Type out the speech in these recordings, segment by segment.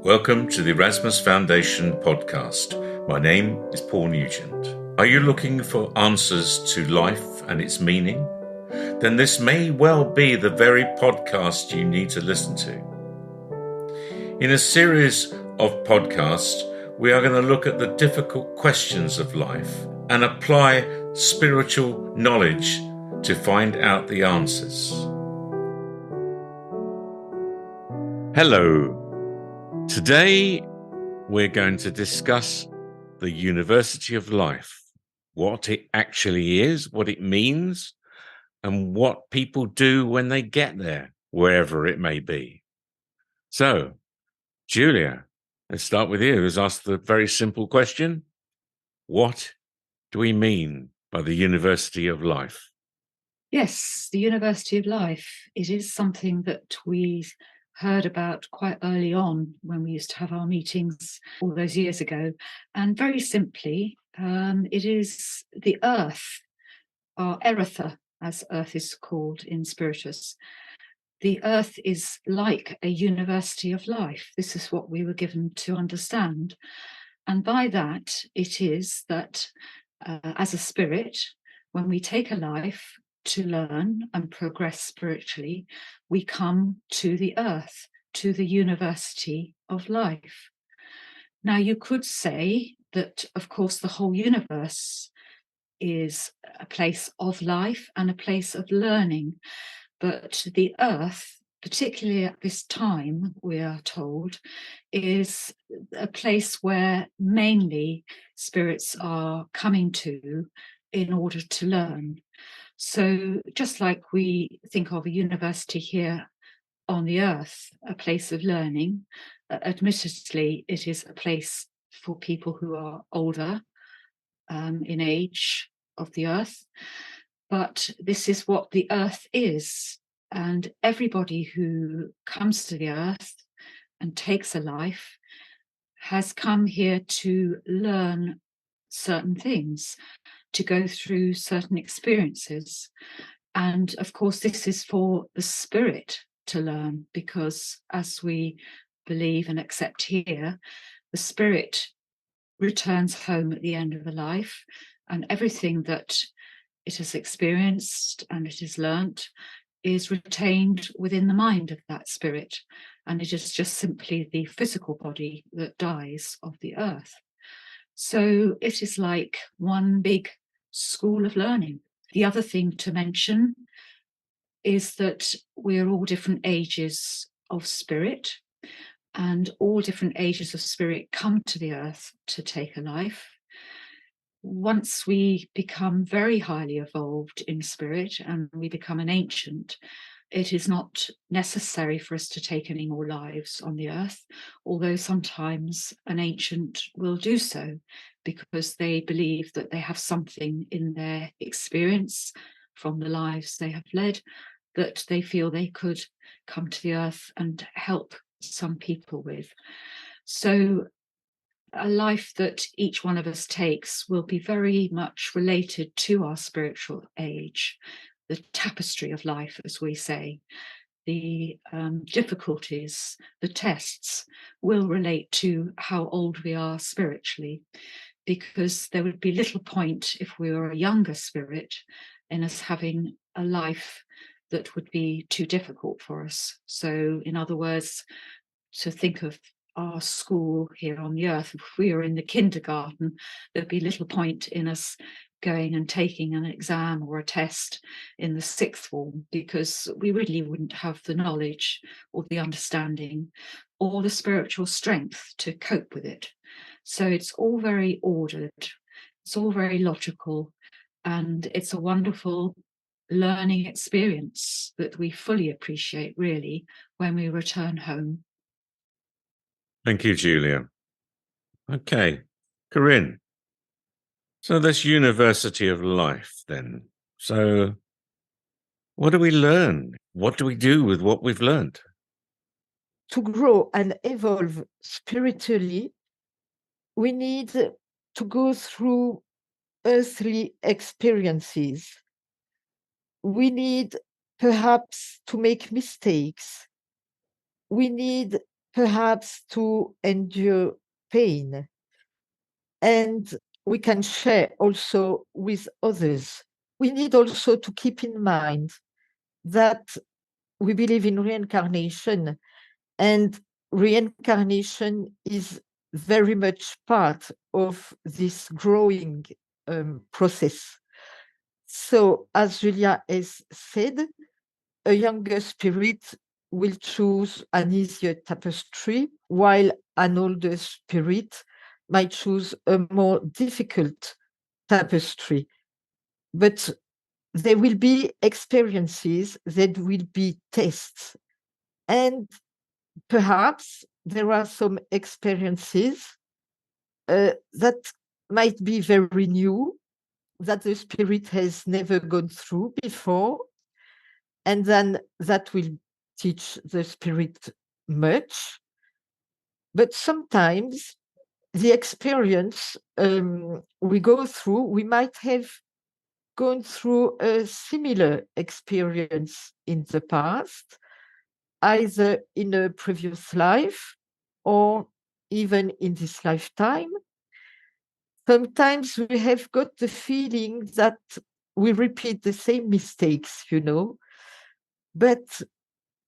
Welcome to the Erasmus Foundation podcast. My name is Paul Nugent. Are you looking for answers to life and its meaning? Then this may well be the very podcast you need to listen to. In a series of podcasts, we are going to look at the difficult questions of life and apply spiritual knowledge to find out the answers. Hello. Today, we're going to discuss the University of Life, what it actually is, what it means, and what people do when they get there, wherever it may be. So, Julia, let's start with you. Let's ask the very simple question. What do we mean by the University of Life? Yes, the University of Life. It is something that we heard about quite early on when we used to have our meetings all those years ago. And very simply, it is the earth, our eretha, as earth is called in Spiritus. The earth is like a university of life. This is what we were given to understand. And by that, it is that as a spirit, when we take a life to learn and progress spiritually, we come to the earth, to the University of Life. Now, you could say that, of course, the whole universe is a place of life and a place of learning, but the earth, particularly at this time, we are told, is a place where mainly spirits are coming to in order to learn. So just like we think of a university here on the earth, a place of learning, admittedly, it is a place for people who are older in age of the earth. But this is what the earth is. And everybody who comes to the earth and takes a life has come here to learn certain things, to go through certain experiences. And of course, this is for the spirit to learn, because as we believe and accept here, the spirit returns home at the end of a life, and everything that it has experienced and it has learnt is retained within the mind of that spirit, and it is just simply the physical body that dies of the earth. So it is like one big school of learning. The other thing to mention is that we're all different ages of spirit, and all different ages of spirit come to the earth to take a life. Once we become very highly evolved in spirit and we become an ancient, it is not necessary for us to take any more lives on the earth, although sometimes an ancient will do so because they believe that they have something in their experience from the lives they have led that they feel they could come to the earth and help some people with. So a life that each one of us takes will be very much related to our spiritual age, the tapestry of life, as we say. The difficulties, the tests will relate to how old we are spiritually, because there would be little point if we were a younger spirit in us having a life that would be too difficult for us. So, in other words, to think of our school here on the earth, if we were in the kindergarten, there'd be little point in us going and taking an exam or a test in the sixth form, because we really wouldn't have the knowledge or the understanding or the spiritual strength to cope with it. So it's all very ordered, it's all very logical, and it's a wonderful learning experience that we fully appreciate, really, when we return home. Thank you, Julia. Okay, Corinne. So this University of Life then. So what do we learn? What do we do with what we've learned? To grow and evolve spiritually, we need to go through earthly experiences. We need perhaps to make mistakes. We need perhaps to endure pain. And we can share also with others. We need also to keep in mind that we believe in reincarnation, and reincarnation is very much part of this growing process. So, as Julia has said, a younger spirit will choose an easier tapestry, while an older spirit might choose a more difficult tapestry. But there will be experiences, there will be tests. And perhaps there are some experiences that might be very new, that the spirit has never gone through before. And then that will teach the spirit much. But sometimes the experience we go through, we might have gone through a similar experience in the past, either in a previous life or even in this lifetime. Sometimes we have got the feeling that we repeat the same mistakes, but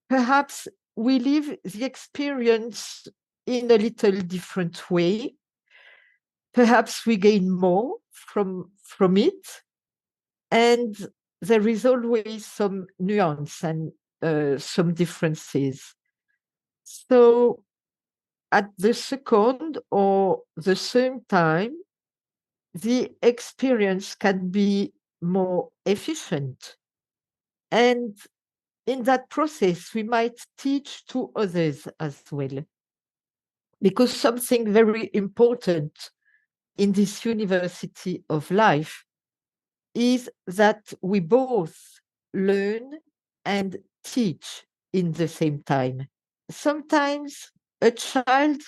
perhaps we live the experience in a little different way. Perhaps we gain more from it, and there is always some nuance and some differences. So at the second or the same time, the experience can be more efficient. And in that process, we might teach to others as well. Because something very important in this university of life is that we both learn and teach in the same time. Sometimes a child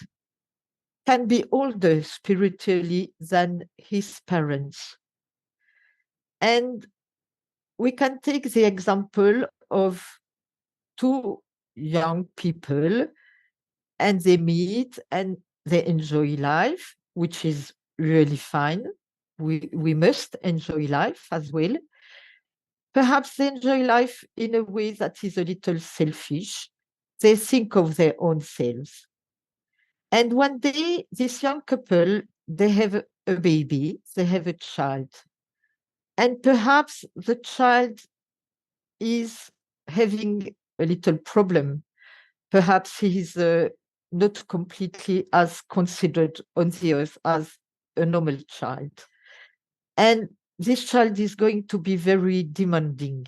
can be older spiritually than his parents. And we can take the example of two young people, and they meet and they enjoy life, which is really fine. We must enjoy life as well. Perhaps they enjoy life in a way that is a little selfish. They think of their own selves. And one day, this young couple, they have a baby, they have a child. And perhaps the child is having a little problem. Perhaps he is not completely as considered on the earth as a normal child. And this child is going to be very demanding.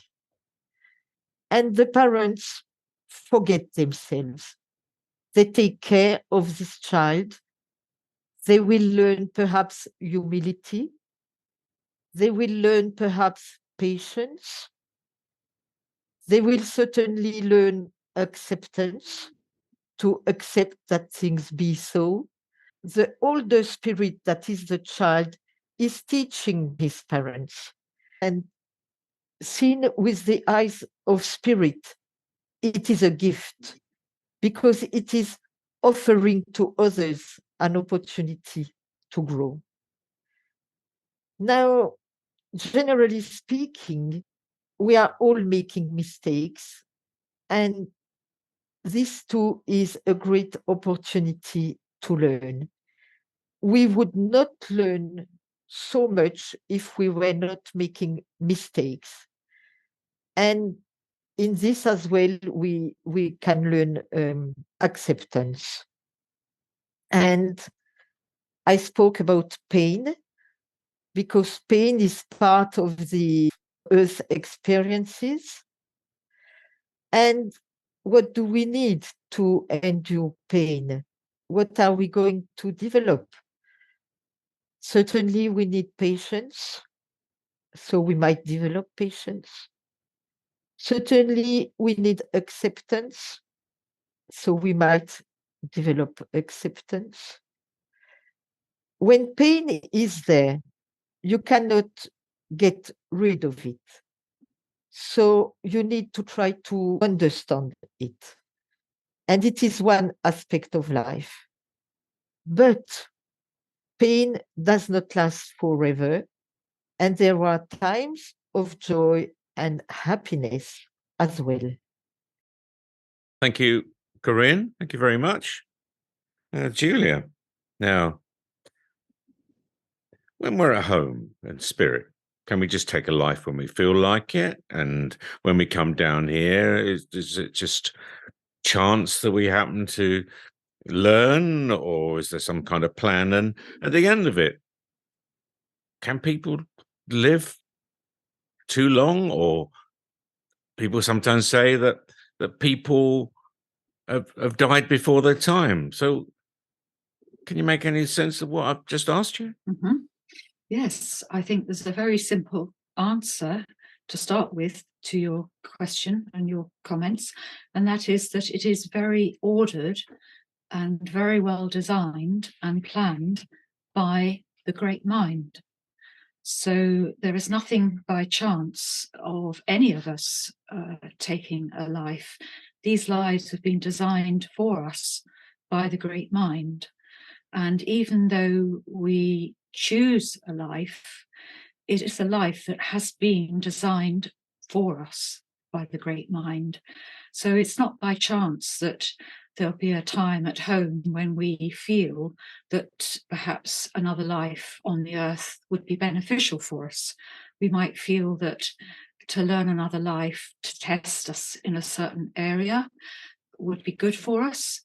And the parents forget themselves. They take care of this child. They will learn perhaps humility. They will learn perhaps patience. They will certainly learn acceptance, to accept that things be so. The older spirit that is the child is teaching his parents. And seen with the eyes of spirit, it is a gift because it is offering to others an opportunity to grow. Now, generally speaking, we are all making mistakes, and this too is a great opportunity to learn. We would not learn so much if we were not making mistakes. And in this as well, we can learn acceptance. And I spoke about pain because pain is part of the earth experiences. And what do we need to endure pain? What are we going to develop? Certainly, we need patience. So we might develop patience. Certainly, we need acceptance. So we might develop acceptance. When pain is there, you cannot get rid of it. So you need to try to understand it. and it is one aspect of life. But pain does not last forever, and there are times of joy and happiness as well. Thank you, Corinne. Thank you very much. Julia, now, when we're at home in spirit, can we just take a life when we feel like it? And when we come down here, is it just chance that we happen to learn, or is there some kind of plan? And at the end of it, can people live too long? Or people sometimes say that people have died before their time. So can you make any sense of what I've just asked you? Mhm. Yes, I think there's a very simple answer to start with to your question and your comments, and that is that it is very ordered and very well designed and planned by the great mind. So there is nothing by chance of any of us taking a life. These lives have been designed for us by the great mind. And even though we choose a life, it is a life that has been designed for us by the great mind. So it's not by chance that there'll be a time at home when we feel that perhaps another life on the earth would be beneficial for us. We might feel that to learn another life to test us in a certain area would be good for us.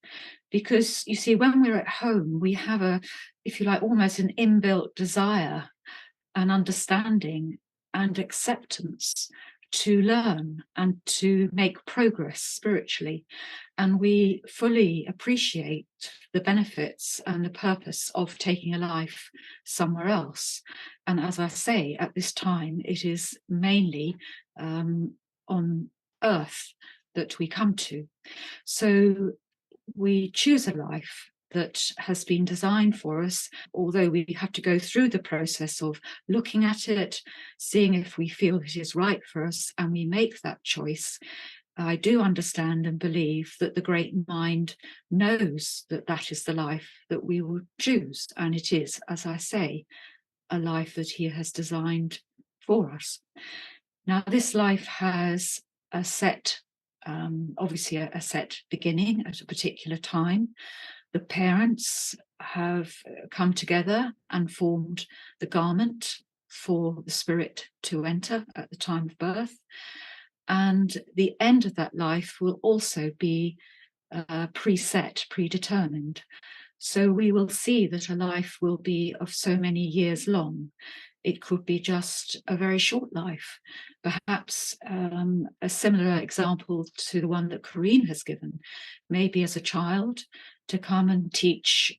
Because you see, when we're at home, we have a, if you like, almost an inbuilt desire and understanding and acceptance to learn and to make progress spiritually. And we fully appreciate the benefits and the purpose of taking a life somewhere else. And as I say, at this time, it is mainly on earth that we come to. So we choose a life that has been designed for us, although we have to go through the process of looking at it, seeing if we feel it is right for us, and we make that choice. I do understand and believe that the great mind knows that that is the life that we will choose. And it is, as I say, a life that he has designed for us. Now, this life has a set, obviously a set beginning at a particular time. The parents have come together and formed the garment for the spirit to enter at the time of birth. And the end of that life will also be preset, predetermined. So we will see that a life will be of so many years long. It could be just a very short life, perhaps a similar example to the one that Corinne has given, maybe as a child to come and teach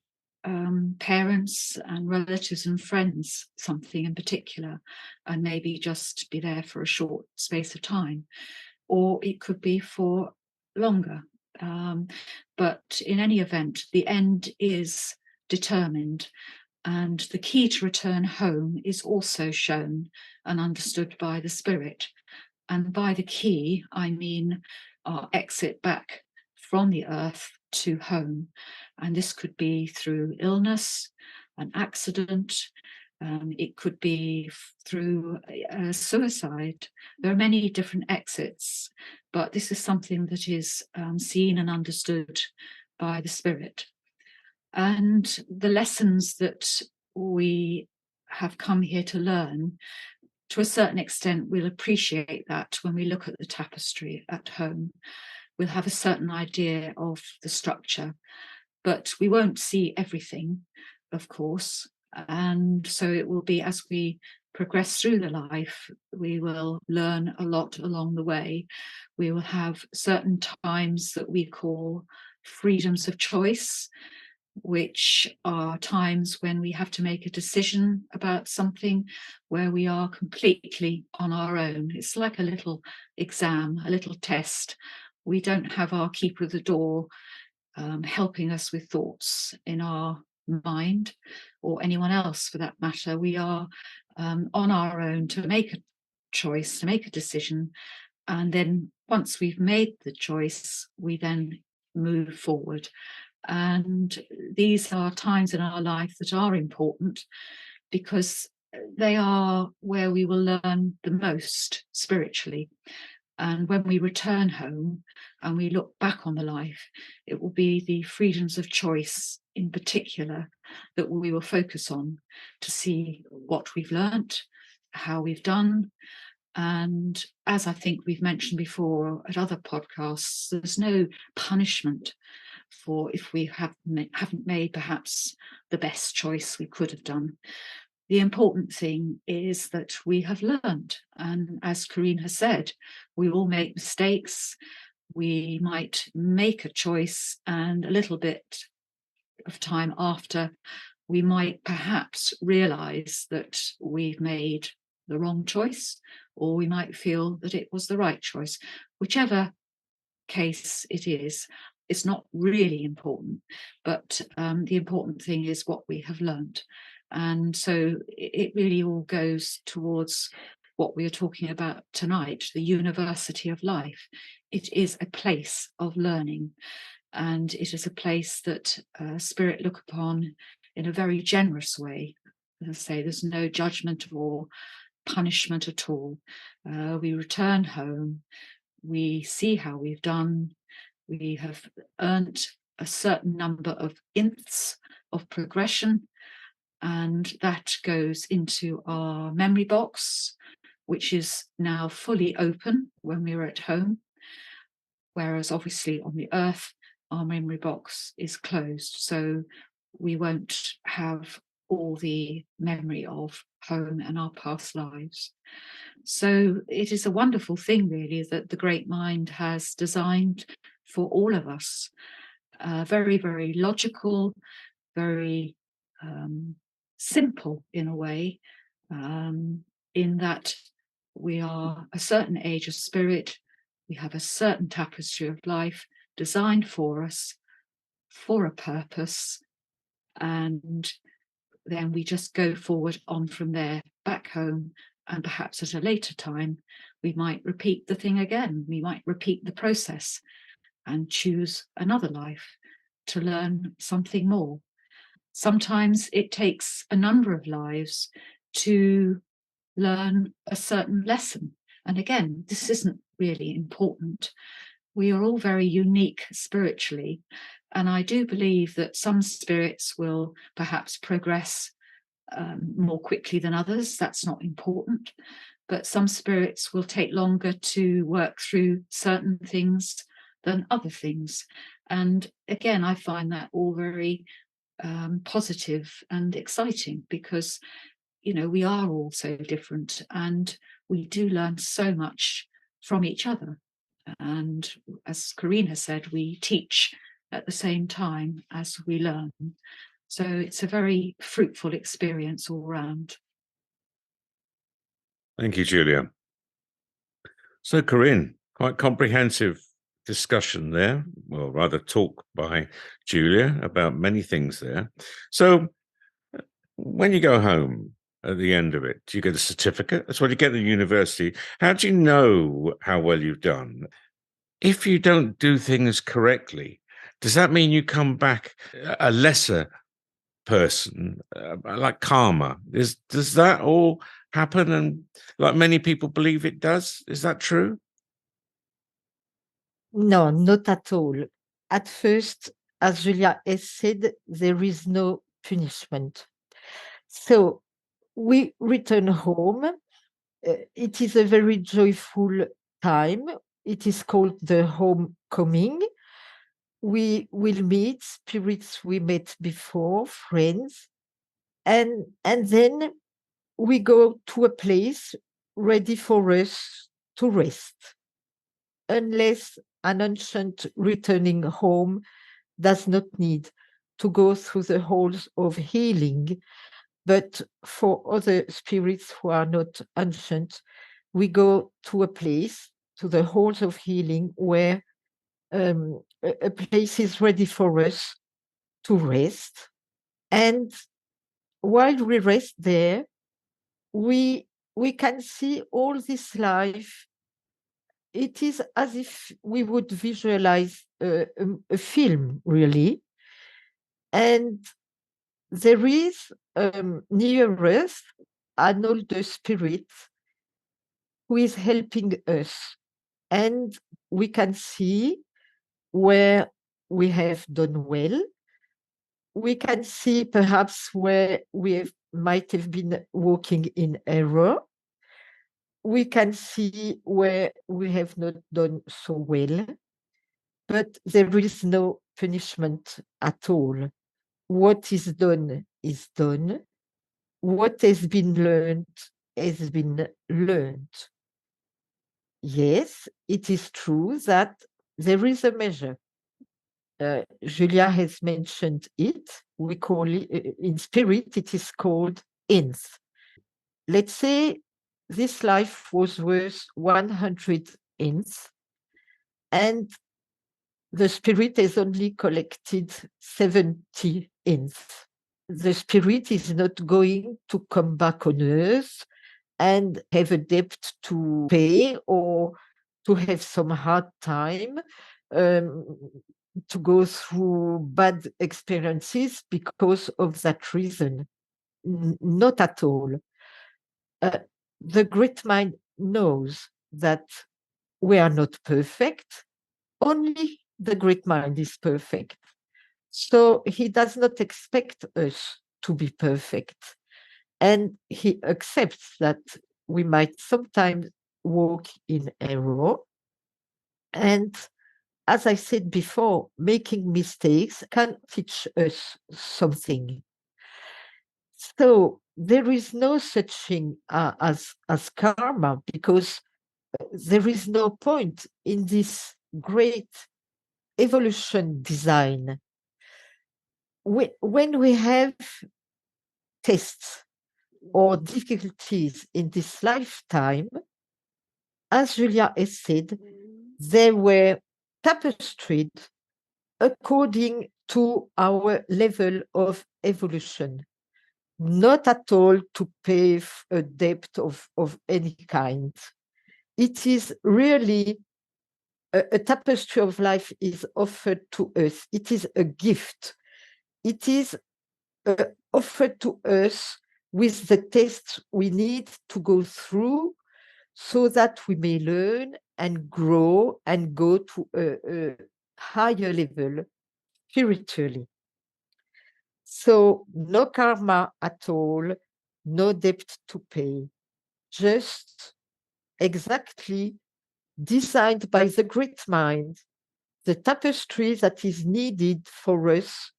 parents and relatives and friends something in particular, and maybe just be there for a short space of time. Or it could be for longer. But in any event, the end is determined, and the key to return home is also shown and understood by the spirit. And by the key, I mean our exit back from the earth to home. And this could be through illness, an accident, it could be through suicide. There are many different exits, but this is something that is seen and understood by the spirit. And the lessons that we have come here to learn, to a certain extent, we'll appreciate that when we look at the tapestry at home. We'll have a certain idea of the structure, but we won't see everything, of course. And so it will be, as we progress through the life, we will learn a lot along the way. We will have certain times that we call freedoms of choice, which are times when we have to make a decision about something where we are completely on our own. It's like a little exam, a little test. We don't have our keeper of the door helping us with thoughts in our mind, or anyone else for that matter. We are on our own to make a choice, to make a decision. And then once we've made the choice, we then move forward. And these are times in our life that are important because they are where we will learn the most spiritually. And when we return home and we look back on the life, it will be the freedoms of choice in particular that we will focus on to see what we've learnt, how we've done. And as I think we've mentioned before at other podcasts, there's no punishment for if we haven't made perhaps the best choice we could have done. The important thing is that we have learned. And as Corinne has said, we all make mistakes. We might make a choice, and a little bit of time after, we might perhaps realize that we've made the wrong choice, or we might feel that it was the right choice. Whichever case it is, it's not really important, but the important thing is what we have learned. And so it really all goes towards what we are talking about tonight, the university of life. It is a place of learning, and it is a place that Spirit look upon in a very generous way. As I say, there's no judgment or punishment at all. We return home, we see how we've done, we have earned a certain number of inths of progression, and that goes into our memory box, which is now fully open when we were at home, whereas obviously on the earth, our memory box is closed. So we won't have all the memory of home and our past lives. So it is a wonderful thing, really, that the great mind has designed for all of us. Very, very logical, very simple in a way, in that we are a certain age of spirit, we have a certain tapestry of life designed for us for a purpose, and then we just go forward on from there back home, and perhaps at a later time we might repeat the thing again, we might repeat the process and choose another life to learn something more. Sometimes it takes a number of lives to learn a certain lesson. And again, this isn't really important. We are all very unique spiritually. And I do believe that some spirits will perhaps progress more quickly than others. That's not important. But some spirits will take longer to work through certain things than other things. And again, I find that all very positive and exciting, because we are all so different and we do learn so much from each other. And as Corinne has said, we teach at the same time as we learn. So it's a very fruitful experience all round. Thank you, Julia. So, Corinne, quite comprehensive discussion there, well, rather talk by Julia about many things there. So, when you go home at the end of it, do you get a certificate? That's what you get at the university. How do you know how well you've done? If you don't do things correctly, does that mean you come back a lesser person, like karma? Does that all happen? And like many people believe it does? Is that true? No, not at all. At first, as Julia has said, there is no punishment. So we return home. It is a very joyful time. It is called the homecoming. We will meet spirits we met before, friends, and then we go to a place ready for us to rest, unless an ancient returning home does not need to go through the halls of healing. But for other spirits who are not ancient, we go to a place, to the halls of healing, where a place is ready for us to rest. And while we rest there, we can see all this life it is as if we would visualize a film, really. And there is near us an older spirit who is helping us. And we can see where we have done well. We can see perhaps where might have been walking in error. We can see where we have not done so well, but there is no punishment at all. What is done is done. What has been learned has been learned. Yes, it is true that there is a measure. Julia has mentioned it. We call it, in spirit, it is called INS. Let's say this life was worth 100 INS, and the spirit has only collected 70 INS. The spirit is not going to come back on earth and have a debt to pay or to have some hard time, to go through bad experiences because of that reason. Not at all. The great mind knows that we are not perfect. Only the great mind is perfect. So he does not expect us to be perfect. And he accepts that we might sometimes walk in error. And as I said before, making mistakes can teach us something. So there is no such thing as karma, because there is no point in this great evolution design. When we have tests or difficulties in this lifetime, as Julia has said, they were tapestried according to our level of evolution, not at all to pay a debt of any kind. It is really a tapestry of life is offered to us. It is a gift. It is offered to us with the tests we need to go through so that we may learn and grow and go to a higher level spiritually. So no karma at all, no debt to pay, just exactly designed by the great mind, the tapestry that is needed for us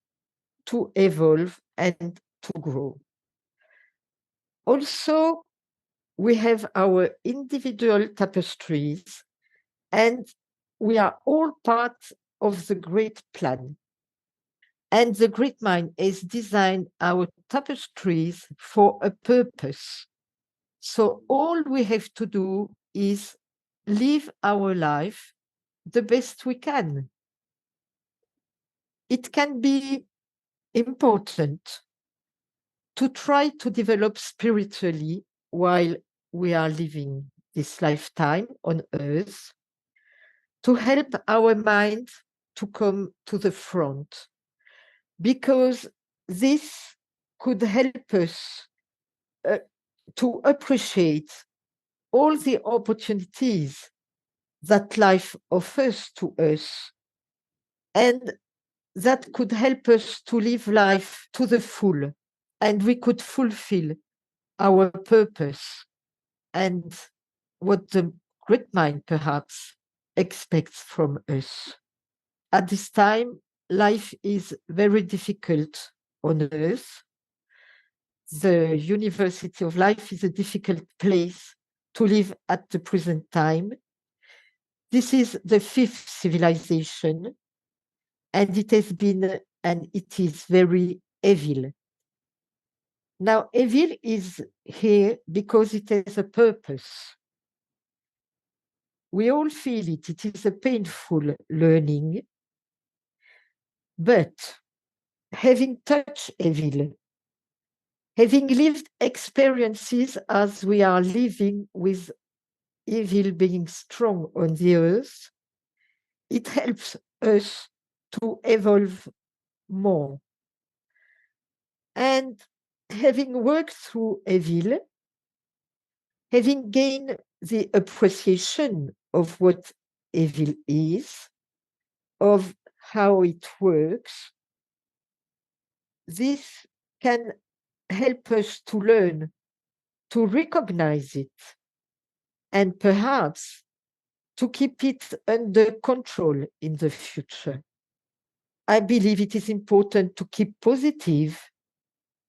to evolve and to grow. Also, we have our individual tapestries, and we are all part of the great plan. And the great mind has designed our tapestries for a purpose. So all we have to do is live our life the best we can. It can be important to try to develop spiritually while we are living this lifetime on earth, to help our mind to come to the front, because this could help us to appreciate all the opportunities that life offers to us, and that could help us to live life to the full, and we could fulfill our purpose and what the great mind perhaps expects from us. At this time, life is very difficult on earth. The University of Life is a difficult place to live at the present time. This is the fifth civilization, and it has been, and it is very evil. Now, evil is here because it has a purpose. We all feel it. It is a painful learning. But having touched evil, having lived experiences as we are living with evil being strong on the earth, it helps us to evolve more. And having worked through evil, having gained the appreciation of what evil is, of how it works, this can help us to learn to recognize it and perhaps to keep it under control in the future. I believe it is important to keep positive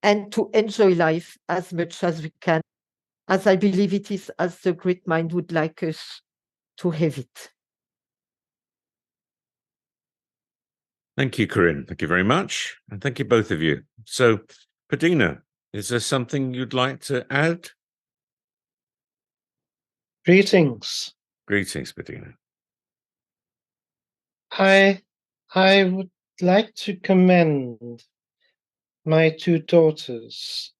and to enjoy life as much as we can, as I believe it is as the great mind would like us to have it. Thank you, Corinne. Thank you very much. And thank you, both of you. So, Padina, is there something you'd like to add? Greetings. Greetings, Padina. I would like to commend my two daughters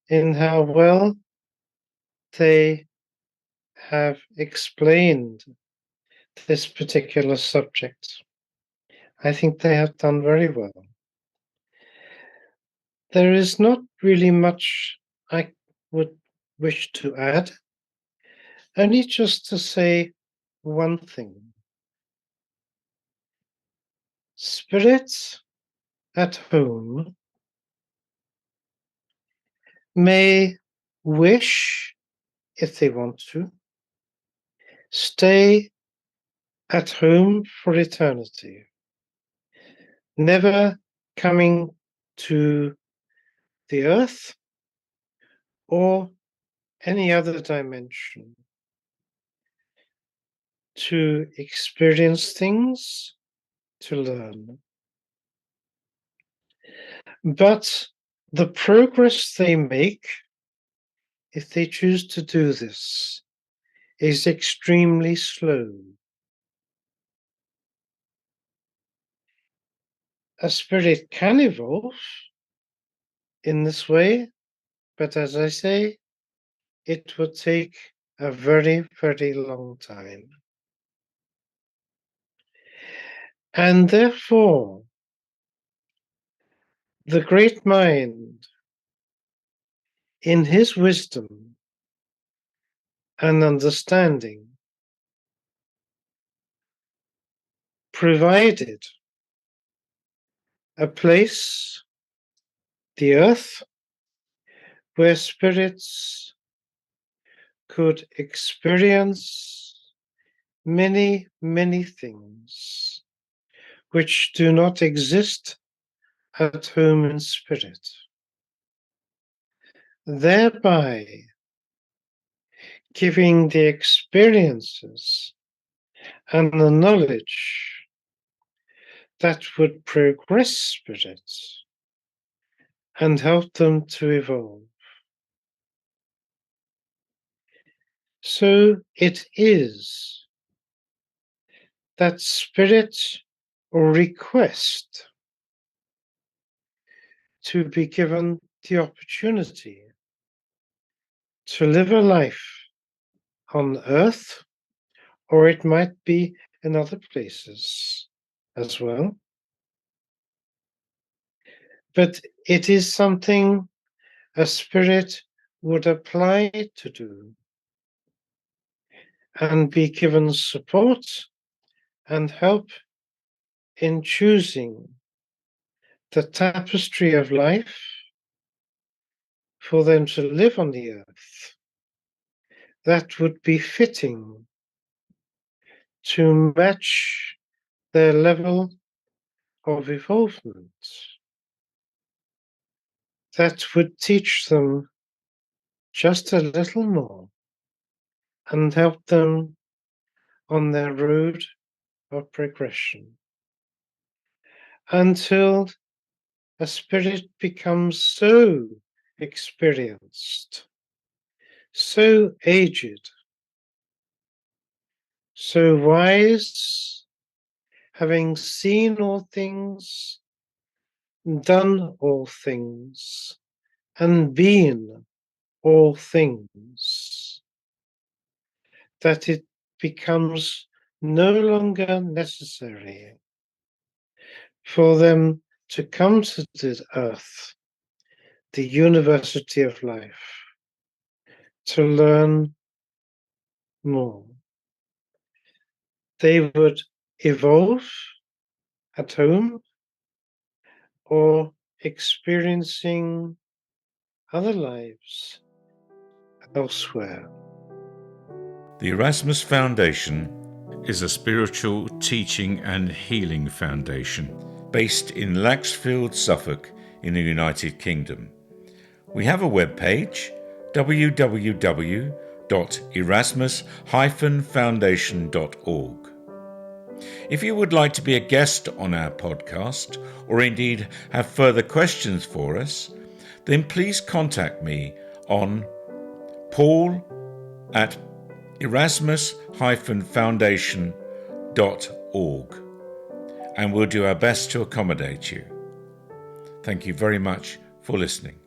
in how well they have explained this particular subject. I think they have done very well. There is not really much I would wish to add, only just to say one thing. Spirits at home may wish, if they want to, stay at home for eternity, never coming to the earth or any other dimension to experience things, to learn. But the progress they make, if they choose to do this, is extremely slow. A spirit can evolve in this way, but as I say, it would take a very, very long time. And therefore, the great mind, in his wisdom and understanding, provided a place, the earth, where spirits could experience many, many things which do not exist at home in spirit, thereby giving the experiences and the knowledge that would progress spirits and help them to evolve. So it is that spirit request to be given the opportunity to live a life on earth, or it might be in other places as well. But it is something a spirit would apply to do and be given support and help in choosing the tapestry of life for them to live on the earth that would be fitting to match their level of evolvement, that would teach them just a little more and help them on their road of progression until a spirit becomes so experienced, so aged, so wise, having seen all things, done all things, and been all things, that it becomes no longer necessary for them to come to the earth, the University of Life, to learn more. They would evolve at home or experiencing other lives elsewhere. The Erasmus Foundation is a spiritual teaching and healing foundation based in Laxfield, Suffolk, in the United Kingdom. We have a webpage, www.erasmus-foundation.org. If you would like to be a guest on our podcast, or indeed have further questions for us, then please contact me on paul@erasmus-foundation.org, and we'll do our best to accommodate you. Thank you very much for listening.